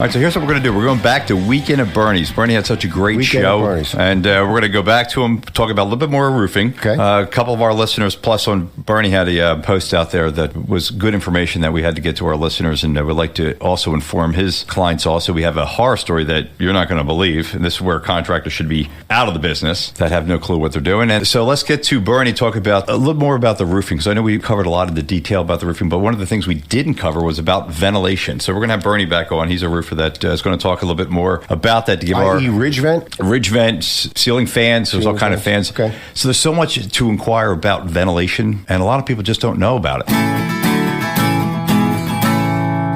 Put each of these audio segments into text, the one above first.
All right, so here's what we're going to do. We're going back to Weekend at Bernie's. Bernie had such a great show, and we're going to go back to him, talk about a little bit more roofing. Okay. A couple of our listeners, plus on Bernie had a post out there that was good information that we had to get to our listeners, and I would like to also inform his clients also. We have a horror story that you're not going to believe, and this is where contractors should be out of the business that have no clue what they're doing. And so let's get to Bernie, talk about a little more about the roofing, because I know we covered a lot of the detail about the roofing, but one of the things we didn't cover was about ventilation. So we're going to have Bernie back on. He's a roofer that is going to talk a little bit more about that to give our ridge vent, ceiling fans. There's all kind of fans. Okay. So there's so much to inquire about ventilation, and a lot of people just don't know about it.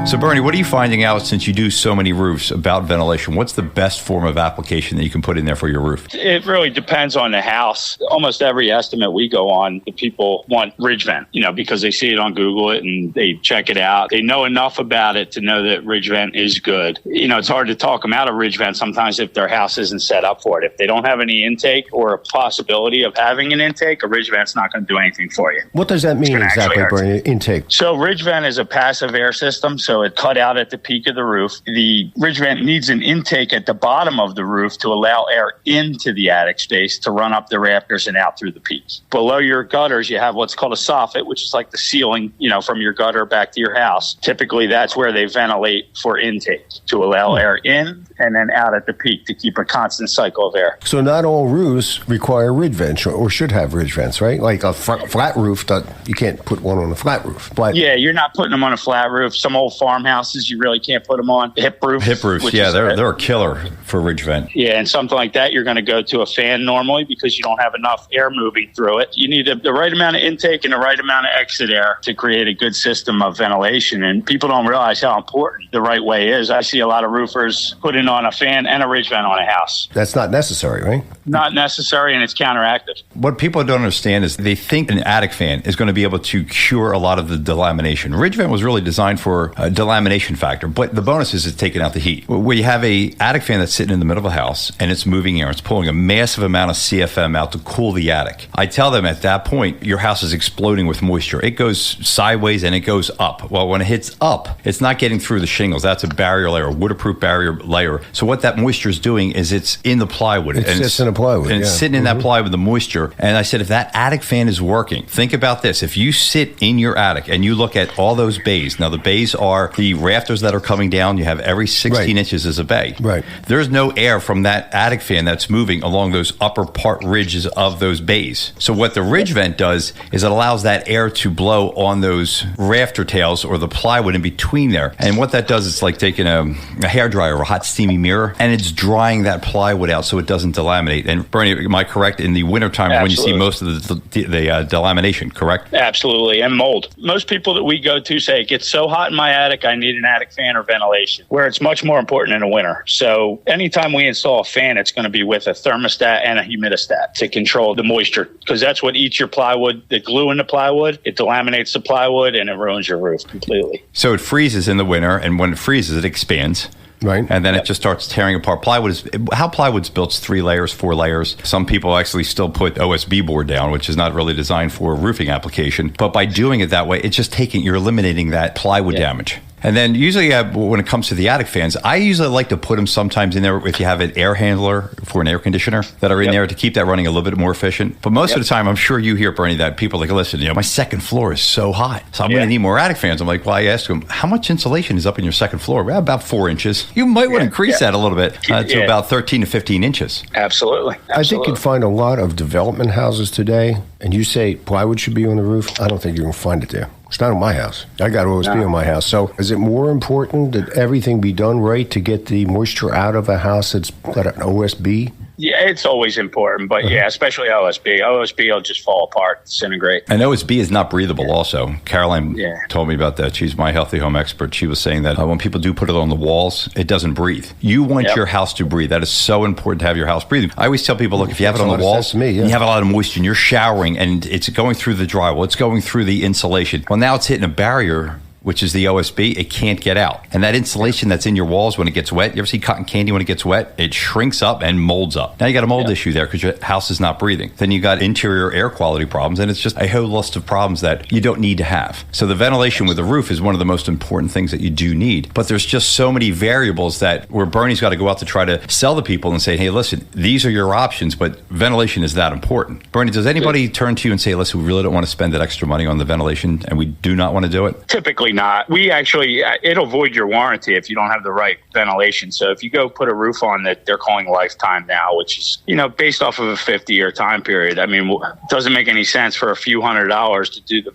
So, Bernie, what are you finding out since you do so many roofs about ventilation? What's the best form of application that you can put in there for your roof? It really depends on the house. Almost every estimate we go on, the people want ridge vent, because they see it on Google and they check it out. They know enough about it to know that ridge vent is good. It's hard to talk them out of ridge vent sometimes if their house isn't set up for it. If they don't have any intake or a possibility of having an intake, a ridge vent's not going to do anything for you. What does that mean exactly, Bernie? Intake? So ridge vent is a passive air system, so it cut out at the peak of the roof. The ridge vent needs an intake at the bottom of the roof to allow air into the attic space to run up the rafters and out through the peaks. Below your gutters, you have what's called a soffit, which is like the ceiling, from your gutter back to your house. Typically, that's where they ventilate for intake to allow air in and then out at the peak to keep a constant cycle of air. So not all roofs require ridge vents or should have ridge vents, right? Like a flat roof, you can't put one on a flat roof. But yeah, you're not putting them on a flat roof. Some old farmhouses, you really can't put them on. Hip roofs, yeah, they're a killer for ridge vent. Yeah, and something like that, you're going to go to a fan normally because you don't have enough air moving through it. You need the right amount of intake and the right amount of exit air to create a good system of ventilation. And people don't realize how important the right way is. I see a lot of roofers putting on a fan and a ridge vent on a house. That's not necessary, right? Not necessary, and it's counteractive. What people don't understand is they think an attic fan is going to be able to cure a lot of the delamination. Ridge vent was really designed for a delamination factor, but the bonus is it's taking out the heat. Where you have a attic fan that's sitting in the middle of a house and it's moving air, it's pulling a massive amount of CFM out to cool the attic. I tell them at that point, your house is exploding with moisture. It goes sideways and it goes up. Well, when it hits up, it's not getting through the shingles. That's a barrier layer, a waterproof barrier layer. So what that moisture is doing is it's in the plywood. It's just in the plywood. And it's sitting in that plywood, the moisture. And I said, if that attic fan is working, think about this. If you sit in your attic and you look at all those bays, now the bays are the rafters that are coming down. You have every 16 inches is a bay. Right. There's no air from that attic fan that's moving along those upper part ridges of those bays. So what the ridge vent does is it allows that air to blow on those rafter tails or the plywood in between there. And what that does is like taking a hairdryer or a hot steamy mirror, and it's drying that plywood out so it doesn't delaminate. And Bernie, am I correct? In the wintertime when you see most of the delamination, correct? Absolutely. And mold. Most people that we go to say it gets so hot in my attic, I need an attic fan or ventilation, where it's much more important in the winter. So anytime we install a fan, it's going to be with a thermostat and a humidistat to control the moisture, because that's what eats your plywood, the glue in the plywood. It delaminates the plywood and it ruins your roof completely. So it freezes in the winter, and when it freezes, it expands. Right. And then it just starts tearing apart. How plywood's built is 3 layers, 4 layers. Some people actually still put OSB board down, which is not really designed for a roofing application. But by doing it that way, it's just you're eliminating that plywood damage. And then usually when it comes to the attic fans, I usually like to put them sometimes in there if you have an air handler for an air conditioner that are in there to keep that running a little bit more efficient. But most of the time, I'm sure you hear, Bernie, that people are like, listen, my second floor is so hot, so I'm going to need more attic fans. I'm like, well, I asked them, how much insulation is up in your second floor? Well, about 4 inches. You might want to increase that a little bit to about 13 to 15 inches. Absolutely. I think you'd find a lot of development houses today, and you say plywood should be on the roof. I don't think you're going to find it there. It's not on my house. I got OSB on my house. So is it more important that everything be done right to get the moisture out of a house that's got an OSB? Yeah, it's always important, but especially OSB. OSB will just fall apart, disintegrate. And OSB is not breathable also. Caroline told me about that. She's my healthy home expert. She was saying that when people do put it on the walls, it doesn't breathe. You want your house to breathe. That is so important to have your house breathing. I always tell people, look, if you have it on the walls, and you have a lot of moisture and you're showering and it's going through the drywall, it's going through the insulation. Well, now it's hitting a barrier which is the OSB, it can't get out. And that insulation that's in your walls when it gets wet, you ever see cotton candy when it gets wet? It shrinks up and molds up. Now you got a mold issue there because your house is not breathing. Then you got interior air quality problems, and it's just a whole list of problems that you don't need to have. So the ventilation with the roof is one of the most important things that you do need. But there's just so many variables that where Bernie's got to go out to try to sell the people and say, hey, listen, these are your options, but ventilation is that important. Bernie, does anybody turn to you and say, listen, we really don't want to spend that extra money on the ventilation and we do not want to do it? Typically not. We actually, it'll void your warranty if you don't have the right ventilation. So if you go put a roof on that they're calling lifetime now, which is, based off of a 50-year time period, I mean, it doesn't make any sense for a few $100s to do the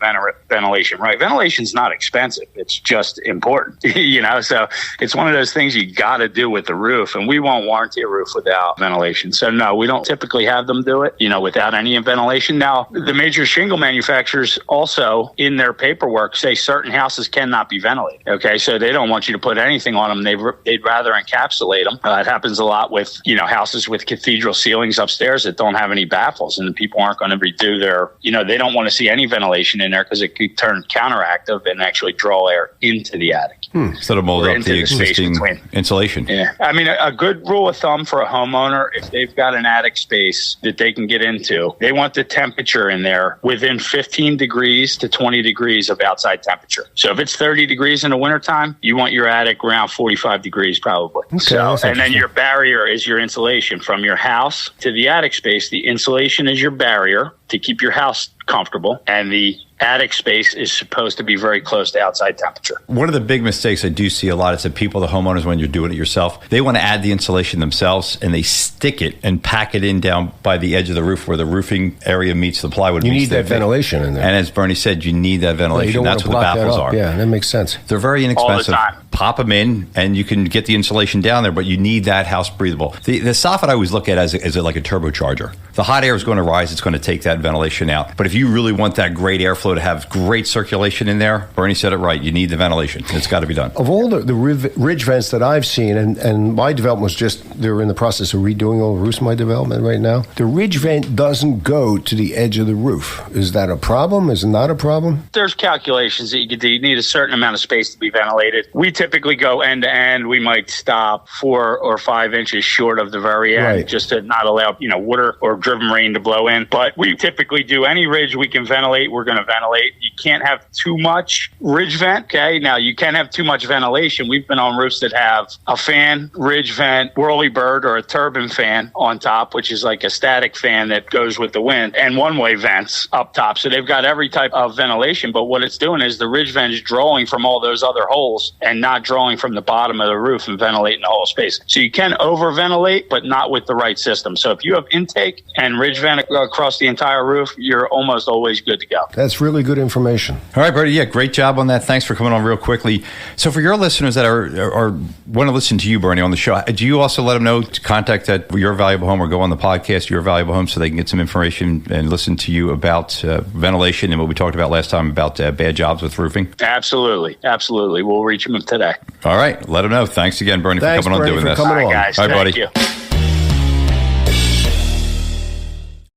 ventilation right. Ventilation's not expensive. It's just important, so it's one of those things you got to do with the roof, and we won't warranty a roof without ventilation. So no, we don't typically have them do it, without any ventilation. Now, the major shingle manufacturers also in their paperwork say certain houses cannot be ventilated. Okay, so they don't want you to put anything on them. They'd rather encapsulate them. It happens a lot with, houses with cathedral ceilings upstairs that don't have any baffles, and the people aren't going to redo their, they don't want to see any ventilation in there because it could turn counteractive and actually draw air into the attic. Instead of mold up the existing insulation. Yeah. I mean, a good rule of thumb for a homeowner, if they've got an attic space that they can get into, they want the temperature in there within 15 degrees to 20 degrees of outside temperature. So if it's 30 degrees in the wintertime, you want your attic around 45 degrees probably. Okay, and then your barrier is your insulation from your house to the attic space. The insulation is your barrier to keep your house comfortable, and the attic space is supposed to be very close to outside temperature. One of the big mistakes I do see a lot is that people, the homeowners, when you're doing it yourself, they want to add the insulation themselves and they stick it and pack it in down by the edge of the roof where the roofing area meets the plywood. You need that ventilation in there. And as Bernie said, you need that ventilation. That's what the baffles are. Yeah, that makes sense. They're very inexpensive. All the time. Pop them in and you can get the insulation down there, but you need that house breathable. The soffit I always look at as like a turbocharger. The hot air is going to rise. It's going to take that ventilation out. But if you really want that great airflow to have great circulation in there, Bernie said it right. You need the ventilation. It's got to be done. Of all the ridge vents that I've seen, and my development was just, they're in the process of redoing all the roofs in my development right now. The ridge vent doesn't go to the edge of the roof. Is that a problem? Is it not a problem? There's calculations that you could do. You need a certain amount of space to be ventilated. We typically go end to end. We might stop 4 or 5 inches short of the very end, right, just to not allow, water or driven rain to blow in. But we typically do any ridge we can ventilate, we're going to ventilate. You can't have too much ridge vent, okay? Now, you can have too much ventilation. We've been on roofs that have a fan, ridge vent, whirlybird, or a turbine fan on top, which is like a static fan that goes with the wind, and one-way vents up top. So they've got every type of ventilation, but what it's doing is the ridge vent is drawing from all those other holes and not drawing from the bottom of the roof and ventilating the whole space. So you can over-ventilate, but not with the right system. So if you have intake and ridge vent across the entire roof, you're almost always good to go. That's really good information. All right, Bertie. Yeah, great job on that. Thanks for coming on real quickly. So for your listeners that are want to listen to you, Bernie, on the show, do you also let them know to contact that Your Valuable Home or go on the podcast, Your Valuable Home, so they can get some information and listen to you about ventilation and what we talked about last time about bad jobs with roofing? Absolutely. Absolutely. We'll reach them today. All right. Let them know. Thanks again, Bernie, for coming on doing this. All right, guys. All right, Thank buddy. you.